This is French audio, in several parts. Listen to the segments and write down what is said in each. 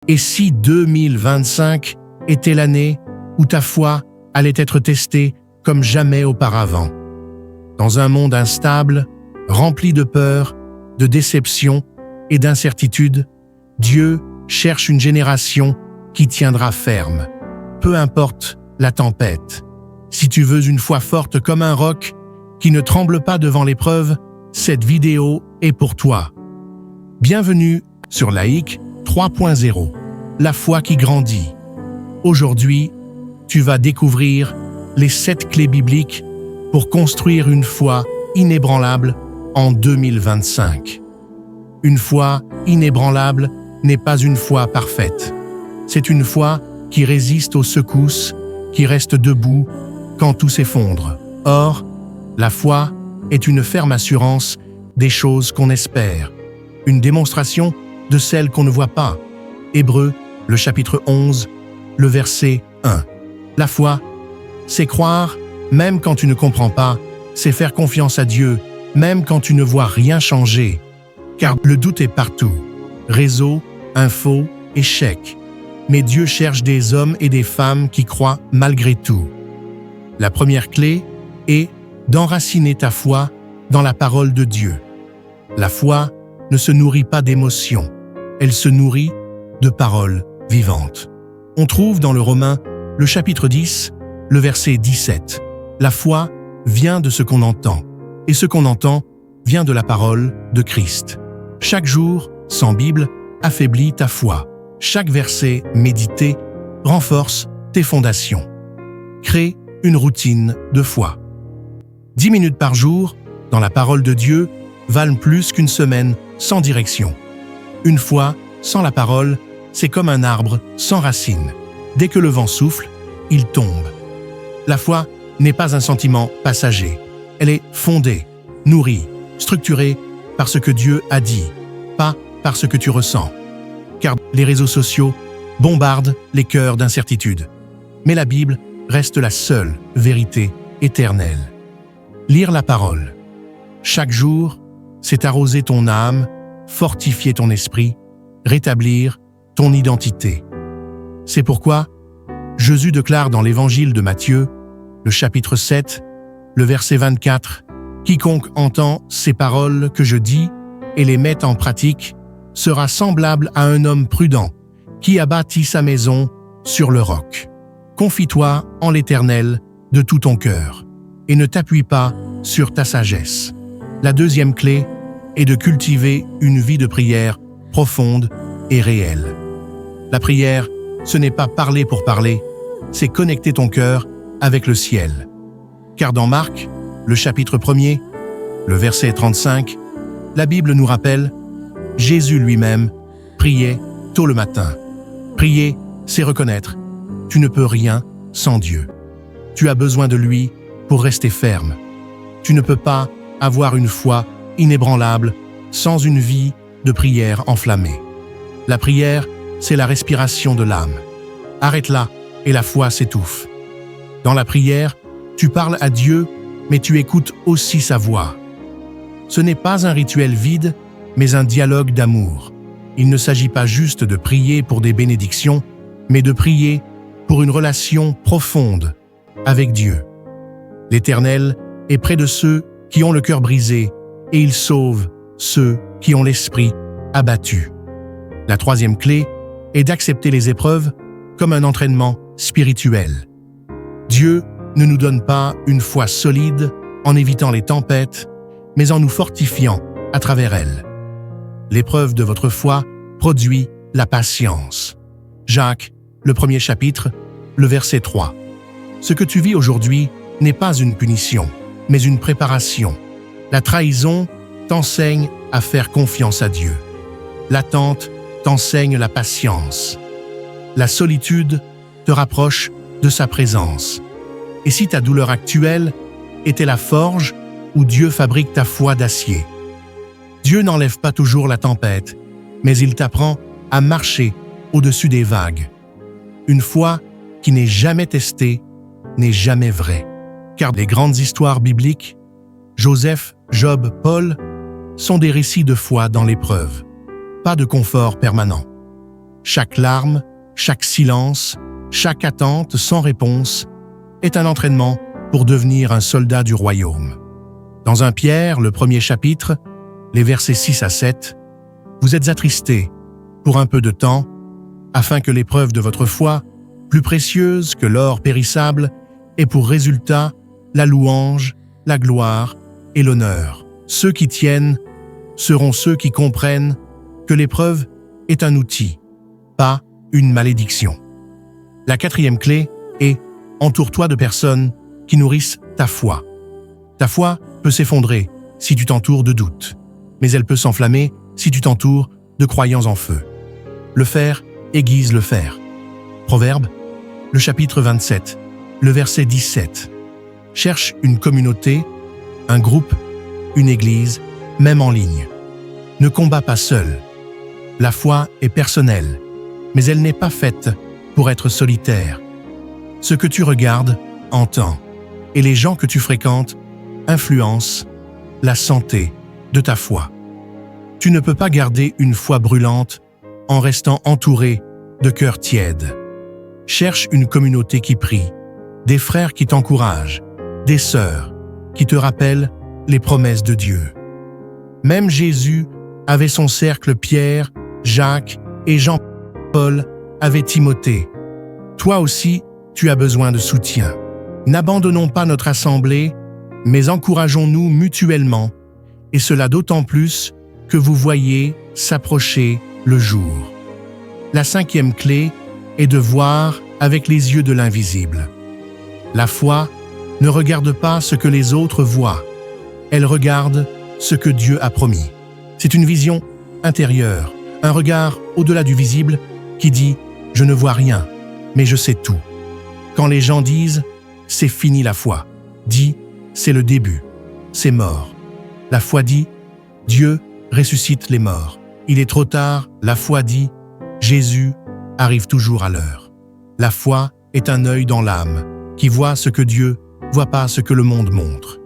Et si 2025 était l'année où ta foi allait être testée comme jamais auparavant? Dans un monde instable, rempli de peur, de déception et d'incertitude, Dieu cherche une génération qui tiendra ferme. Peu importe la tempête. Si tu veux une foi forte comme un roc, qui ne tremble pas devant l'épreuve, cette vidéo est pour toi. Bienvenue sur Laïc 3.0, la foi qui grandit. Aujourd'hui, tu vas découvrir les 7 clés bibliques pour construire une foi inébranlable en 2025. Une foi inébranlable n'est pas une foi parfaite. C'est une foi qui résiste aux secousses, qui reste debout quand tout s'effondre. Or, la foi est une ferme assurance des choses qu'on espère, une démonstration de celles qu'on ne voit pas. Hébreux, le chapitre 11, le verset 1. La foi, c'est croire, même quand tu ne comprends pas, c'est faire confiance à Dieu, même quand tu ne vois rien changer. Car le doute est partout. Réseaux, infos, échecs. Mais Dieu cherche des hommes et des femmes qui croient malgré tout. La première clé est d'enraciner ta foi dans la parole de Dieu. La foi ne se nourrit pas d'émotions, elle se nourrit de paroles vivantes. On trouve dans le Romains, le chapitre 10, le verset 17. La foi vient de ce qu'on entend, et ce qu'on entend vient de la parole de Christ. Chaque jour, sans Bible, affaiblit ta foi. Chaque verset médité renforce tes fondations. Crée une routine de foi. 10 minutes par jour, dans la parole de Dieu, valent plus qu'une semaine sans direction. Une foi sans la parole, c'est comme un arbre sans racines. Dès que le vent souffle, il tombe. La foi n'est pas un sentiment passager. Elle est fondée, nourrie, structurée par ce que Dieu a dit, pas par ce que tu ressens. Car les réseaux sociaux bombardent les cœurs d'incertitude. Mais la Bible reste la seule vérité éternelle. Lire la parole. Chaque jour, c'est arroser ton âme, fortifier ton esprit, rétablir ton identité. C'est pourquoi Jésus déclare dans l'Évangile de Matthieu, le chapitre 7, le verset 24, « Quiconque entend ces paroles que je dis et les met en pratique sera semblable à un homme prudent qui a bâti sa maison sur le roc. Confie-toi en l'Éternel de tout ton cœur et ne t'appuie pas sur ta sagesse. » La deuxième clé est de cultiver une vie de prière profonde et réelle. La prière, ce n'est pas parler pour parler, c'est connecter ton cœur avec le ciel. Car dans Marc, le chapitre 1er, le verset 35, la Bible nous rappelle « Jésus lui-même priait tôt le matin. » Prier, c'est reconnaître « Tu ne peux rien sans Dieu. Tu as besoin de lui pour rester ferme. Tu ne peux pas avoir une foi inébranlable sans une vie de prière enflammée. La prière, c'est la respiration de l'âme. Arrête-la et la foi s'étouffe. Dans la prière, tu parles à Dieu, mais tu écoutes aussi sa voix. Ce n'est pas un rituel vide, mais un dialogue d'amour. Il ne s'agit pas juste de prier pour des bénédictions, mais de prier pour une relation profonde avec Dieu. L'Éternel est près de ceux qui ont le cœur brisé, et il sauve ceux qui ont l'esprit abattu. La troisième clé est d'accepter les épreuves comme un entraînement spirituel. Dieu ne nous donne pas une foi solide en évitant les tempêtes, mais en nous fortifiant à travers elles. L'épreuve de votre foi produit la patience. Jacques, le 1er chapitre, le verset 3. Ce que tu vis aujourd'hui n'est pas une punition, mais une préparation. La trahison t'enseigne à faire confiance à Dieu. L'attente t'enseigne la patience. La solitude te rapproche de sa présence. Et si ta douleur actuelle était la forge où Dieu fabrique ta foi d'acier? Dieu n'enlève pas toujours la tempête, mais il t'apprend à marcher au-dessus des vagues. Une foi qui n'est jamais testée n'est jamais vraie. Car les grandes histoires bibliques, Joseph, Job, Paul, sont des récits de foi dans l'épreuve, pas de confort permanent. chaque larme, chaque silence, chaque attente sans réponse est un entraînement pour devenir un soldat du royaume. Dans 1 Pierre, le 1er chapitre, les versets 6 à 7, vous êtes attristés pour un peu de temps, afin que l'épreuve de votre foi, plus précieuse que l'or périssable, ait pour résultat la louange, la gloire et l'honneur. Ceux qui tiennent seront ceux qui comprennent que l'épreuve est un outil, pas une malédiction. La 4e clé est « Entoure-toi de personnes qui nourrissent ta foi ». Ta foi peut s'effondrer si tu t'entoures de doutes, mais elle peut s'enflammer si tu t'entoures de croyants en feu. Le fer aiguise le fer. Proverbe, le chapitre 27, le verset 17. Cherche une communauté, un groupe, une église, même en ligne. Ne combats pas seul. La foi est personnelle, mais elle n'est pas faite pour être solitaire. Ce que tu regardes, entends, et les gens que tu fréquentes influencent la santé de ta foi. Tu ne peux pas garder une foi brûlante en restant entouré de cœurs tièdes. Cherche une communauté qui prie, des frères qui t'encouragent, des sœurs qui te rappellent les promesses de Dieu. Même Jésus avait son cercle Pierre, Jacques et Jean-Paul avaient Timothée. Toi aussi, tu as besoin de soutien. N'abandonnons pas notre assemblée, mais encourageons-nous mutuellement, et cela d'autant plus que vous voyez s'approcher le jour. La 5e clé est de voir avec les yeux de l'invisible. La foi ne regarde pas ce que les autres voient, elle regarde ce que Dieu a promis. C'est une vision intérieure, un regard au-delà du visible qui dit « Je ne vois rien, mais je sais tout ». Quand les gens disent « C'est fini la foi », dit « C'est le début, c'est mort ». La foi dit « Dieu ressuscite les morts ». Il est trop tard, la foi dit « Jésus arrive toujours à l'heure ». La foi est un œil dans l'âme qui voit ce que Dieu voit pas ce que le monde montre.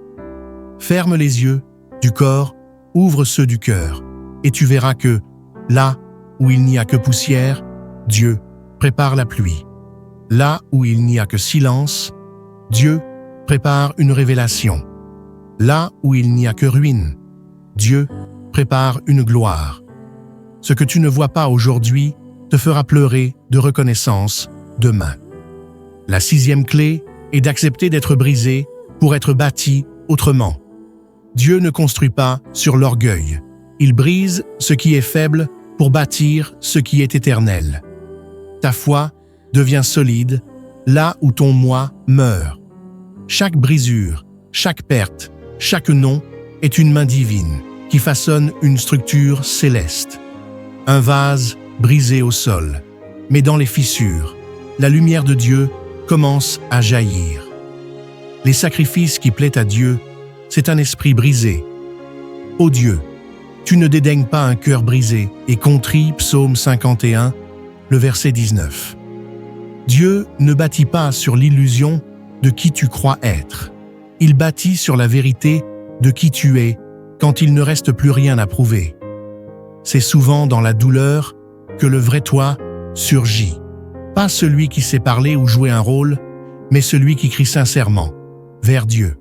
Ferme les yeux du corps, ouvre ceux du cœur, et tu verras que, là où il n'y a que poussière, Dieu prépare la pluie. Là où il n'y a que silence, Dieu prépare une révélation. Là où il n'y a que ruine, Dieu prépare une gloire. Ce que tu ne vois pas aujourd'hui te fera pleurer de reconnaissance demain. La 6e clé est d'accepter d'être brisé pour être bâti autrement. Dieu ne construit pas sur l'orgueil. Il brise ce qui est faible pour bâtir ce qui est éternel. Ta foi devient solide là où ton moi meurt. Chaque brisure, chaque perte, chaque non est une main divine qui façonne une structure céleste. Un vase brisé au sol, mais dans les fissures, la lumière de Dieu commence à jaillir. Les sacrifices qui plaisent à Dieu, c'est un esprit brisé. Ô Dieu, tu ne dédaignes pas un cœur brisé et contrit, psaume 51, le verset 19. Dieu ne bâtit pas sur l'illusion de qui tu crois être. Il bâtit sur la vérité de qui tu es quand il ne reste plus rien à prouver. C'est souvent dans la douleur que le vrai toi surgit. Pas celui qui sait parler ou jouer un rôle, mais celui qui crie sincèrement vers Dieu.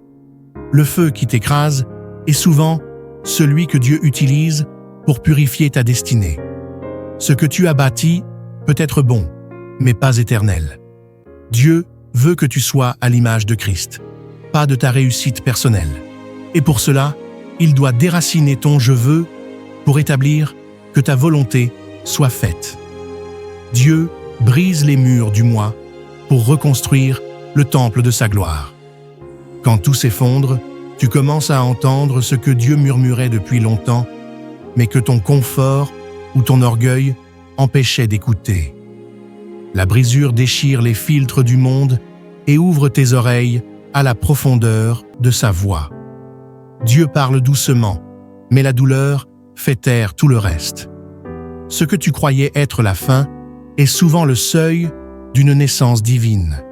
Le feu qui t'écrase est souvent celui que Dieu utilise pour purifier ta destinée. Ce que tu as bâti peut être bon, mais pas éternel. Dieu veut que tu sois à l'image de Christ, pas de ta réussite personnelle. Et pour cela, il doit déraciner ton « je veux » pour établir que ta volonté soit faite. Dieu brise les murs du moi pour reconstruire le temple de sa gloire. Quand tout s'effondre, tu commences à entendre ce que Dieu murmurait depuis longtemps, mais que ton confort ou ton orgueil empêchait d'écouter. La brisure déchire les filtres du monde et ouvre tes oreilles à la profondeur de sa voix. Dieu parle doucement, mais la douleur fait taire tout le reste. Ce que tu croyais être la fin est souvent le seuil d'une naissance divine.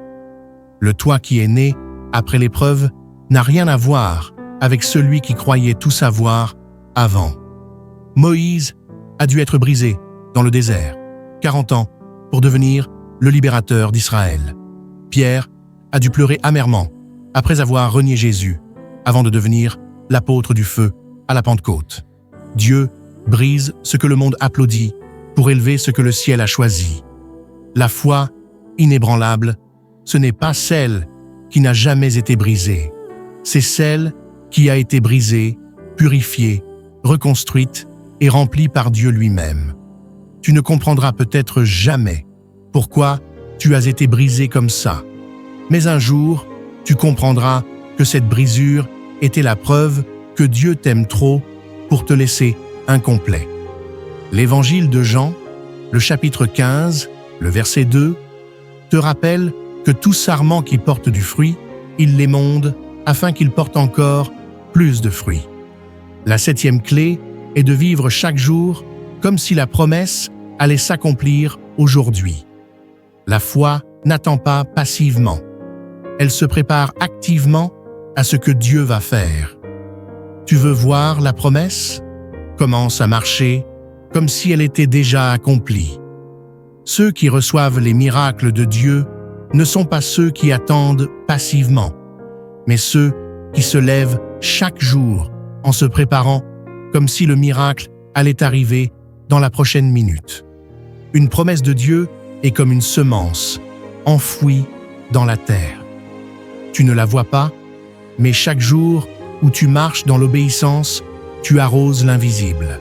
Le toi qui est né après l'épreuve n'a rien à voir avec celui qui croyait tout savoir avant. Moïse a dû être brisé dans le désert, 40 ans pour devenir le libérateur d'Israël. Pierre a dû pleurer amèrement après avoir renié Jésus avant de devenir l'apôtre du feu à la Pentecôte. Dieu brise ce que le monde applaudit pour élever ce que le ciel a choisi. La foi inébranlable, ce n'est pas celle qui n'a jamais été brisée. C'est celle qui a été brisée, purifiée, reconstruite et remplie par Dieu lui-même. Tu ne comprendras peut-être jamais pourquoi tu as été brisé comme ça. Mais un jour, tu comprendras que cette brisure était la preuve que Dieu t'aime trop pour te laisser incomplet. L'Évangile de Jean, le chapitre 15, le verset 2, te rappelle que tout sarment qui porte du fruit, il l'émonde afin qu'il porte encore plus de fruits. La 7e clé est de vivre chaque jour comme si la promesse allait s'accomplir aujourd'hui. La foi n'attend pas passivement. Elle se prépare activement à ce que Dieu va faire. Tu veux voir la promesse? Commence à marcher comme si elle était déjà accomplie. Ceux qui reçoivent les miracles de Dieu ne sont pas ceux qui attendent passivement, mais ceux qui se lèvent chaque jour en se préparant comme si le miracle allait arriver dans la prochaine minute. Une promesse de Dieu est comme une semence enfouie dans la terre. Tu ne la vois pas, mais chaque jour où tu marches dans l'obéissance, tu arroses l'invisible.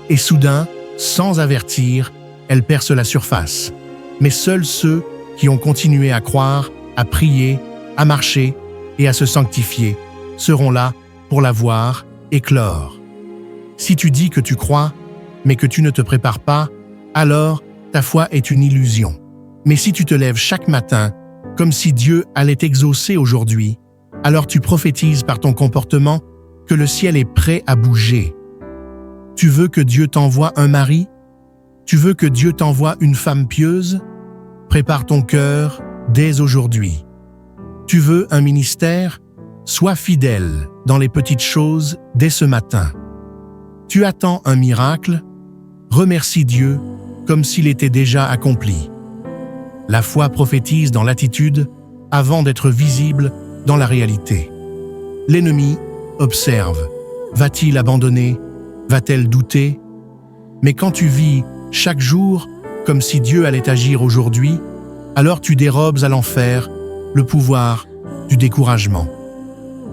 Et soudain, sans avertir, elle perce la surface. Mais seuls ceux qui ont continué à croire, à prier, à marcher et à se sanctifier seront là pour la voir éclore. Si tu dis que tu crois, mais que tu ne te prépares pas, alors ta foi est une illusion. Mais si tu te lèves chaque matin, comme si Dieu allait t'exaucer aujourd'hui, alors tu prophétises par ton comportement que le ciel est prêt à bouger. Tu veux que Dieu t'envoie un mari? Tu veux que Dieu t'envoie une femme pieuse? Prépare ton cœur dès aujourd'hui. Tu veux un ministère? Sois fidèle dans les petites choses dès ce matin. Tu attends un miracle? Remercie Dieu comme s'il était déjà accompli. La foi prophétise dans l'attitude avant d'être visible dans la réalité. L'ennemi observe. Va-t-il abandonner? Va-t-elle douter? Mais quand tu vis chaque jour comme si Dieu allait agir aujourd'hui, alors tu dérobes à l'enfer le pouvoir du découragement.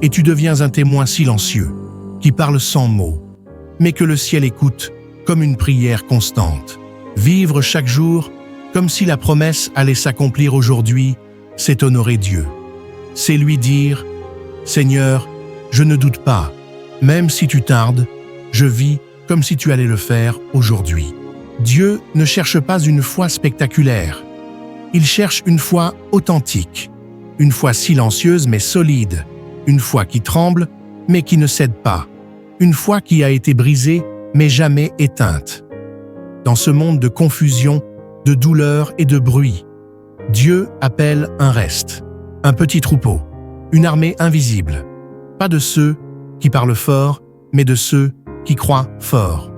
Et tu deviens un témoin silencieux, qui parle sans mots, mais que le ciel écoute comme une prière constante. Vivre chaque jour comme si la promesse allait s'accomplir aujourd'hui, c'est honorer Dieu. C'est lui dire « Seigneur, je ne doute pas, même si tu tardes, je vis comme si tu allais le faire aujourd'hui. » Dieu ne cherche pas une foi spectaculaire. Il cherche une foi authentique, une foi silencieuse mais solide, une foi qui tremble mais qui ne cède pas, une foi qui a été brisée mais jamais éteinte. Dans ce monde de confusion, de douleur et de bruit, Dieu appelle un reste, un petit troupeau, une armée invisible, pas de ceux qui parlent fort, mais de ceux qui croient fort.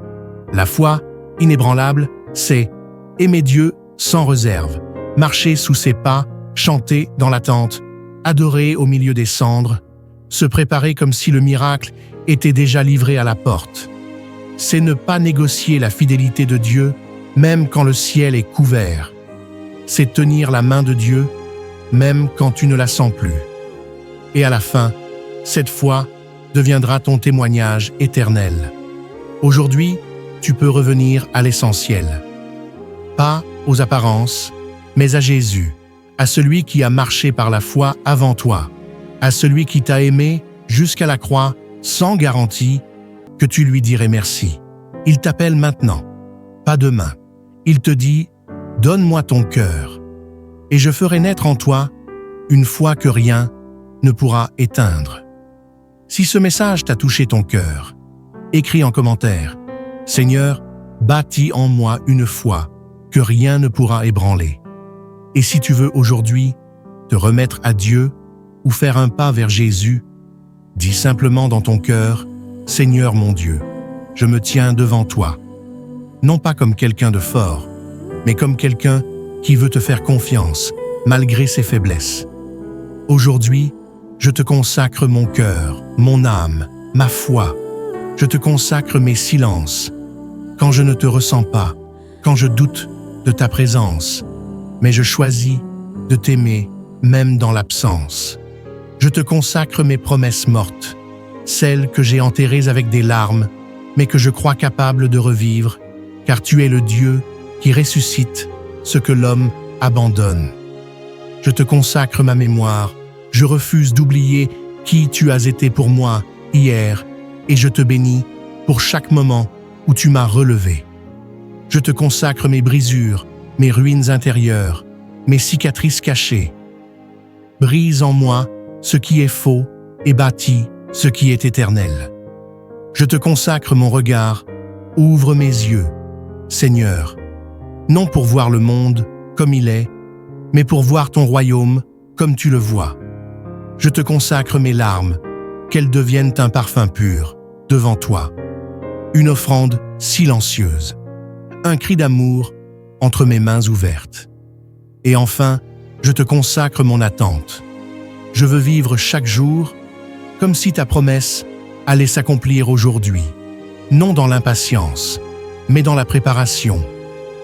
La foi inébranlable, c'est aimer Dieu sans réserve, marcher sous ses pas, chanter dans l'attente, adorer au milieu des cendres, se préparer comme si le miracle était déjà livré à la porte. C'est ne pas négocier la fidélité de Dieu, même quand le ciel est couvert. C'est tenir la main de Dieu, même quand tu ne la sens plus. Et à la fin, cette foi deviendra ton témoignage éternel. Aujourd'hui, tu peux revenir à l'essentiel. Pas aux apparences, mais à Jésus, à celui qui a marché par la foi avant toi, à celui qui t'a aimé jusqu'à la croix sans garantie que tu lui dirais merci. Il t'appelle maintenant, pas demain. Il te dit « Donne-moi ton cœur, et je ferai naître en toi une foi que rien ne pourra éteindre. » Si ce message t'a touché ton cœur, écris en commentaire « Seigneur, bâtis en moi une foi que rien ne pourra ébranler. » Et si tu veux aujourd'hui te remettre à Dieu ou faire un pas vers Jésus, dis simplement dans ton cœur « Seigneur mon Dieu, je me tiens devant toi. » Non pas comme quelqu'un de fort, mais comme quelqu'un qui veut te faire confiance, malgré ses faiblesses. Aujourd'hui, je te consacre mon cœur, mon âme, ma foi. Je te consacre mes silences, quand je ne te ressens pas, quand je doute de ta présence, mais je choisis de t'aimer même dans l'absence. Je te consacre mes promesses mortes, celles que j'ai enterrées avec des larmes, mais que je crois capable de revivre, car tu es le Dieu qui ressuscite ce que l'homme abandonne. Je te consacre ma mémoire, je refuse d'oublier qui tu as été pour moi hier, et je te bénis pour chaque moment où tu m'as relevé. Je te consacre mes brisures, mes ruines intérieures, mes cicatrices cachées. Brise en moi ce qui est faux et bâtis ce qui est éternel. Je te consacre mon regard, ouvre mes yeux, Seigneur, non pour voir le monde comme il est, mais pour voir ton royaume comme tu le vois. Je te consacre mes larmes, qu'elles deviennent un parfum pur devant toi, une offrande silencieuse, un cri d'amour entre mes mains ouvertes. Et enfin, je te consacre mon attente. Je veux vivre chaque jour comme si ta promesse allait s'accomplir aujourd'hui, non dans l'impatience, mais dans la préparation,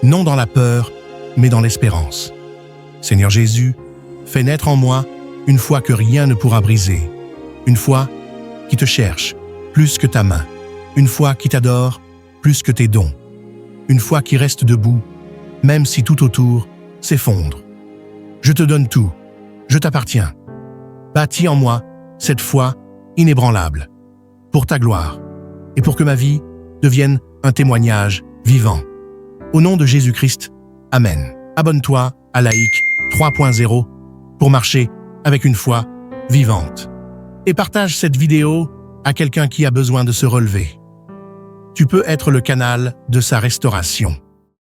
non dans la peur, mais dans l'espérance. Seigneur Jésus, fais naître en moi une foi que rien ne pourra briser, une foi qui te cherche plus que ta main, une foi qui t'adore plus que tes dons, une foi qui reste debout, même si tout autour s'effondre. Je te donne tout, je t'appartiens. Bâtis en moi cette foi inébranlable, pour ta gloire, et pour que ma vie devienne un témoignage vivant. Au nom de Jésus-Christ, Amen. Abonne-toi à Laïc 3.0 pour marcher avec une foi vivante. Et partage cette vidéo à quelqu'un qui a besoin de se relever. Tu peux être le canal de sa restauration.